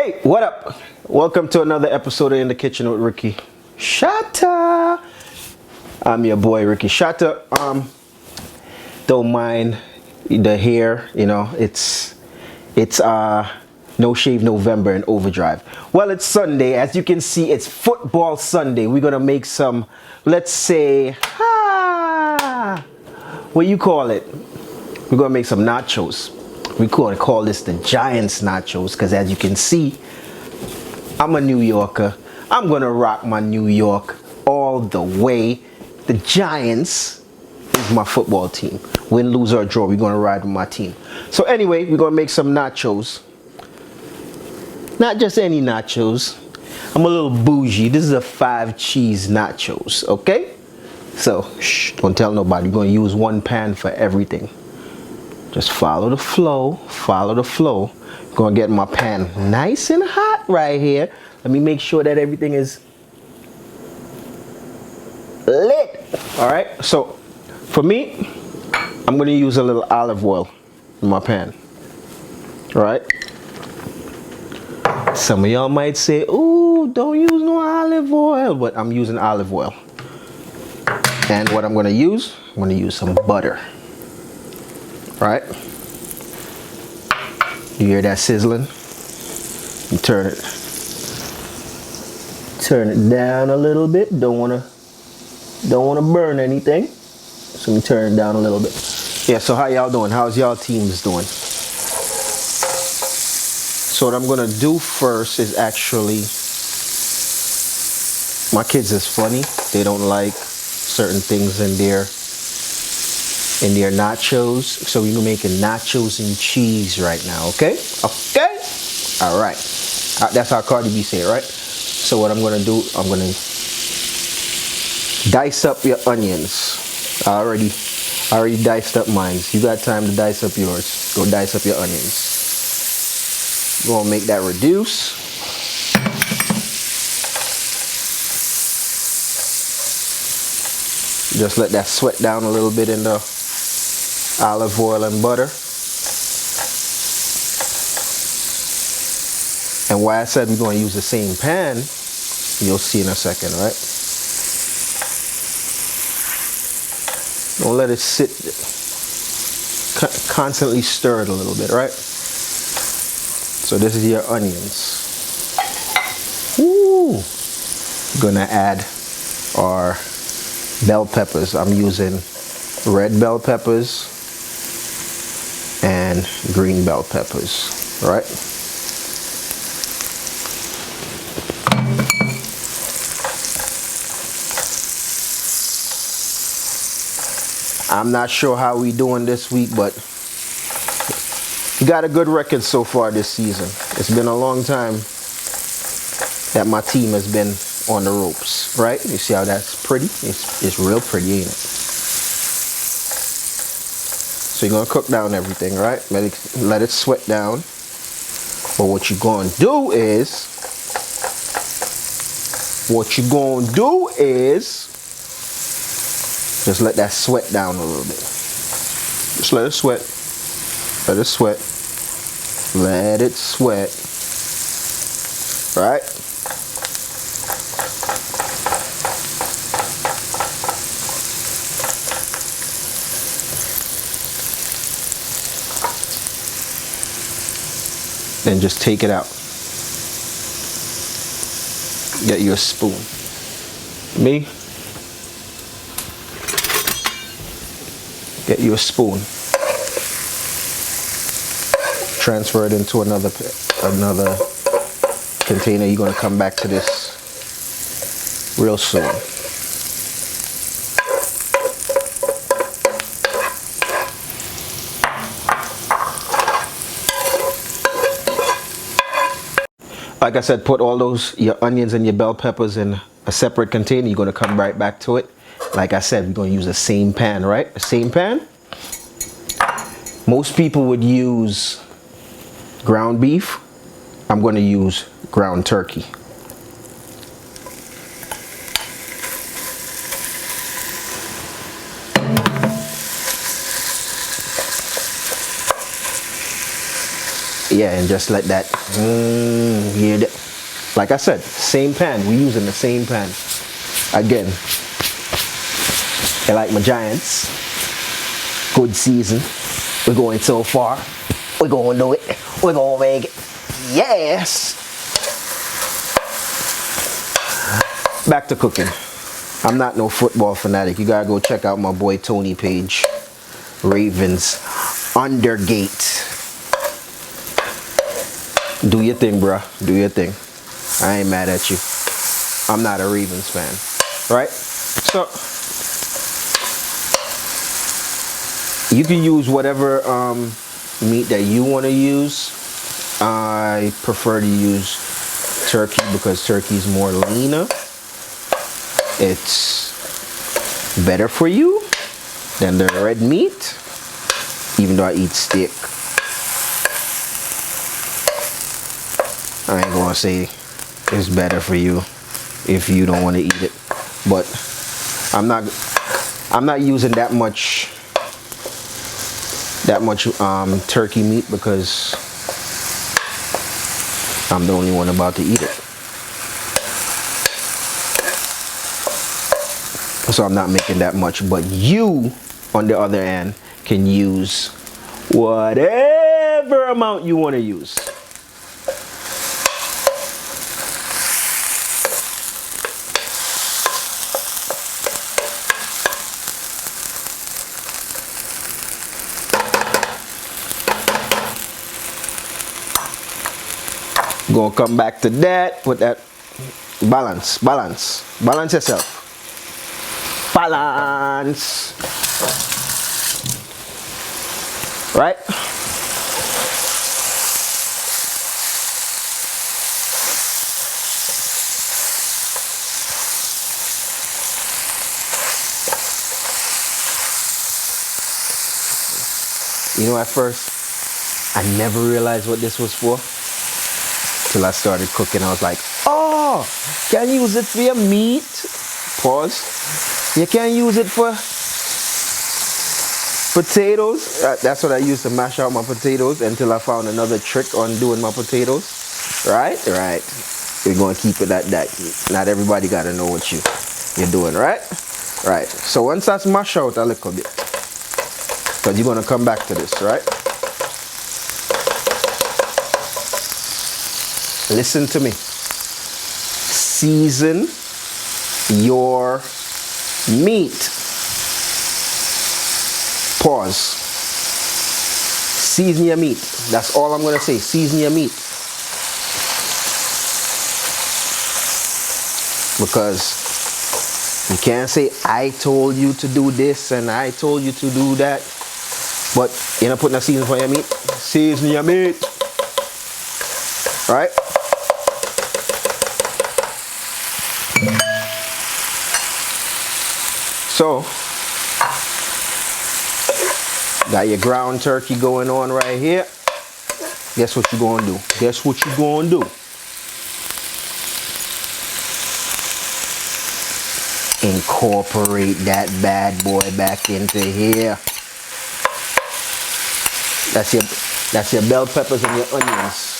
Hey, what up? Welcome to another episode of In the Kitchen with Ricky Shatta. I'm your boy Ricky Shatta. Don't mind the hair, you know, it's no shave November in overdrive. Well, it's Sunday. As you can see, it's football Sunday. We're gonna make some, let's say, what you call it? We're gonna make some nachos. We could call this the Giants nachos because as you can see, I'm a New Yorker. I'm gonna rock my New York all the way. The Giants is my football team. Win, lose, or draw, we're gonna ride with my team. So anyway, we're gonna make some nachos. Not just any nachos. I'm a little bougie. This is a 5 cheese nachos, okay? So, shh, don't tell nobody. We're gonna use one pan for everything. Just follow the flow, follow the flow. Gonna get my pan nice and hot right here. Let me make sure that everything is lit. All right, so for me, I'm gonna use a little olive oil in my pan. All right. Some of y'all might say, ooh, don't use no olive oil, but I'm using olive oil. And what I'm gonna use some butter. Right? You hear that sizzling? You turn it down a little bit. Don't wanna burn anything. So we turn it down a little bit. Yeah, so how y'all doing? How's y'all teams doing? So what I'm gonna do first is actually, my kids is funny. They don't like certain things in their nachos, so we're making nachos and cheese right now, okay? Okay? All right. That's how Cardi B say it, right? So what I'm gonna do, I'm gonna dice up your onions. I already diced up mine. You got time to dice up yours. Go dice up your onions. We're gonna make that reduce. Just let that sweat down a little bit in the olive oil and butter. And why I said we're going to use the same pan, you'll see in a second, right? Don't let it sit. Constantly stir it a little bit, right? So this is your onions. Woo! Gonna add our bell peppers. I'm using red bell peppers and green bell peppers, right? I'm not sure how we doing this week, but we got a good record so far this season. It's been a long time that my team has been on the ropes, right? You see how that's pretty? It's real pretty, ain't it? So you're gonna cook down everything, right? Let it sweat down. But what you're gonna do is just let that sweat down a little bit. Just let it sweat. Let it sweat. Let it sweat. Right? Then just take it out. Get you a spoon. Me? Get you a spoon. Transfer it into another container. You're gonna come back to this real soon. Like I said, put all your onions and your bell peppers in a separate container. You're gonna come right back to it. Like I said, we're gonna use the same pan, right? The same pan. Most people would use ground beef. I'm gonna use ground turkey. Yeah, and just let that, like I said, same pan. We're using the same pan. Again, I like my Giants. Good season. We're going so far. We're going to do it. We're going to make it. Yes! Back to cooking. I'm not no football fanatic. You gotta go check out my boy Tony page. Ravens Undergate. Do your thing, bruh. Do your thing. I ain't mad at you. I'm not a Ravens fan. Right? So, you can use whatever meat that you want to use. I prefer to use turkey because turkey is more leaner. It's better for you than the red meat, even though I eat steak. I ain't gonna say it's better for you if you don't want to eat it, but I'm not using that much turkey meat because I'm the only one about to eat it. So I'm not making that much, but you, on the other hand, can use whatever amount you want to use. Gonna come back to that with that balance yourself. Balance. Right? You know, at first, I never realized what this was for. Till I started cooking, I was like, oh, can you use it for your meat? Pause. You can use it for potatoes. That's what I used to mash out my potatoes until I found another trick on doing my potatoes. Right? Right. We're going to keep it at that. Not everybody got to know what you're doing, right? Right. So once that's mashed out a little bit, because you're going to come back to this, right? Listen to me. Season your meat. Pause. Season your meat. That's all I'm going to say. Season your meat. Because you can't say, I told you to do this and I told you to do that. But you're not putting a season for your meat. Season your meat. Right? So, got your ground turkey going on right here. Guess what you're going to do? Guess what you're going to do? Incorporate that bad boy back into here. That's your bell peppers and your onions.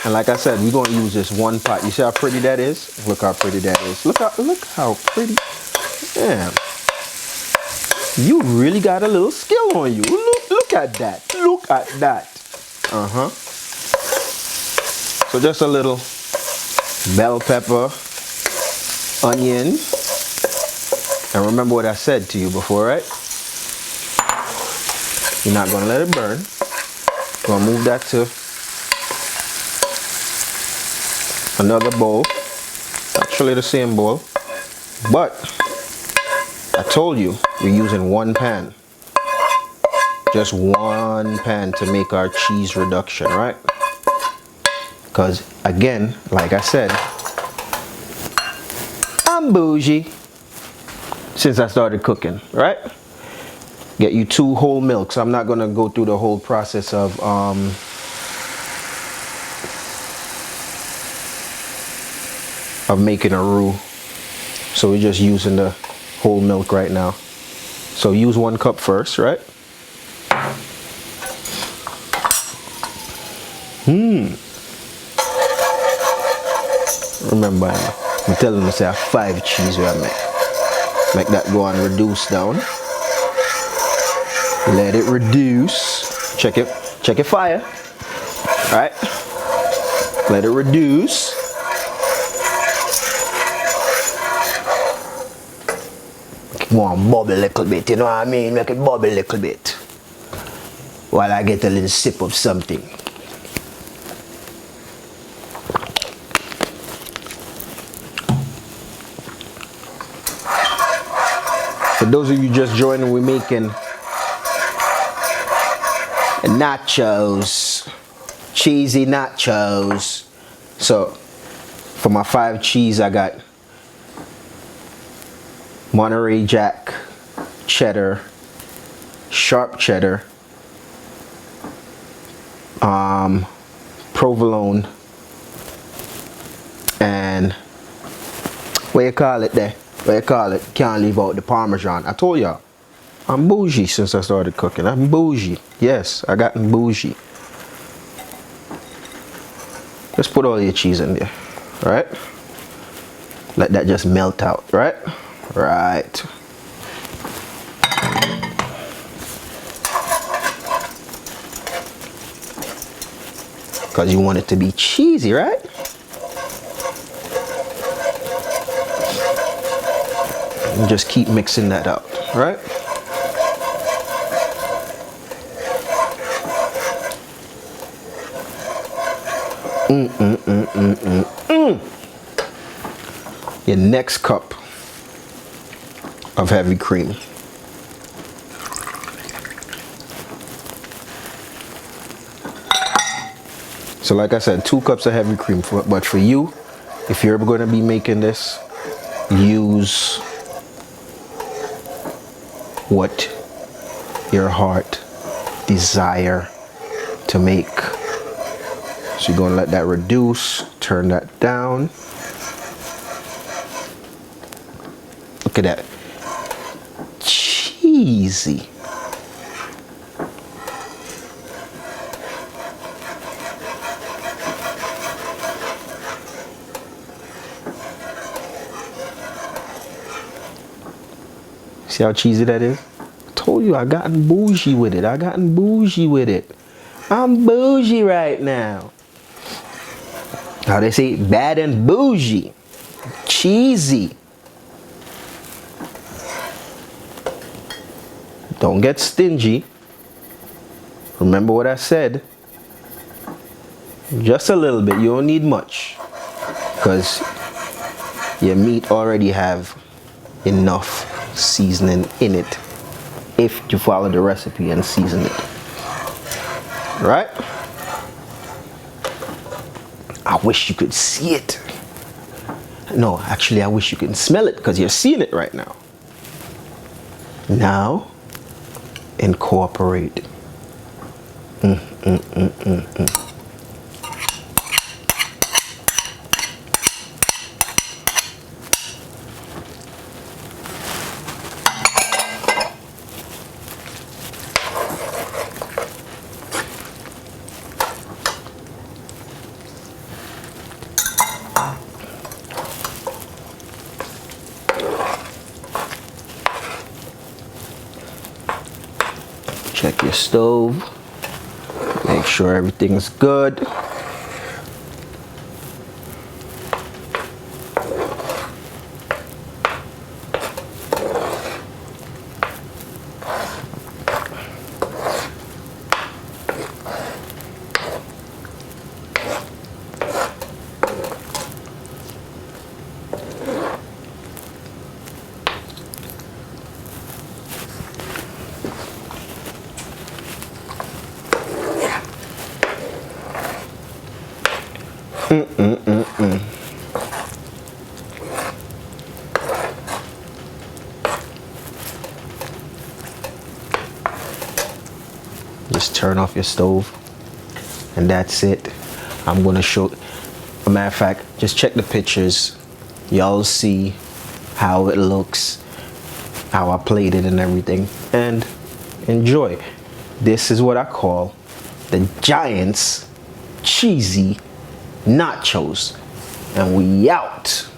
And like I said, we're going to use this one pot. You see how pretty that is? Look how pretty that is. Look how pretty. Damn. You really got a little skill on you. Look at that. Look at that. Uh-huh. So just a little bell pepper, onion. And remember what I said to you before, right? You're not going to let it burn. You're going to move that to another bowl, actually the same bowl, but I told you we're using one pan, just one pan to make our cheese reduction, right? Because again, like I said, I'm bougie since I started cooking, right? Get you 2 whole milks. I'm not gonna go through the whole process of of making a roux. So we're just using the whole milk right now. So use 1 cup first, right? Remember, I'm telling you, say 5 cheese we I make that go and reduce down. Let it reduce. Check it fire. All right. Let it reduce. Go on, bubble a little bit, you know what I mean? Make it bubble a little bit while I get a little sip of something. For those of you just joining, we're making nachos, cheesy nachos. So for my 5 cheese, I got Monterey Jack, cheddar, sharp cheddar, provolone, and what you call it there? What you call it? Can't leave out the Parmesan. I told y'all, I'm bougie since I started cooking. I'm bougie. Yes, I gotten bougie. Just put all your cheese in there, right? Let that just melt out, right? Right. Because you want it to be cheesy, right? And just keep mixing that up, right? Your next cup of heavy cream. So like I said, 2 cups of heavy cream. But for you, if you're going to be making this, use what your heart desire to make. So you're going to let that reduce, turn that down. Look at that. Cheesy. See how cheesy that is? I told you I gotten bougie with it. I gotten bougie with it. I'm bougie right now. How they say bad and bougie. Cheesy. Don't get stingy. Remember what I said. Just a little bit. You don't need much. Because your meat already have enough seasoning in it. If you follow the recipe and season it. Right? I wish you could see it. No, actually I wish you could smell it because you're seeing it right now. Now, incorporate. Check your stove. Make sure everything's good. Just turn off your stove and that's it. I'm gonna show, a matter of fact, just check the pictures Y'all see how it looks, how I played it and everything, and enjoy. This is what I call the Giants cheesy nachos, and we out.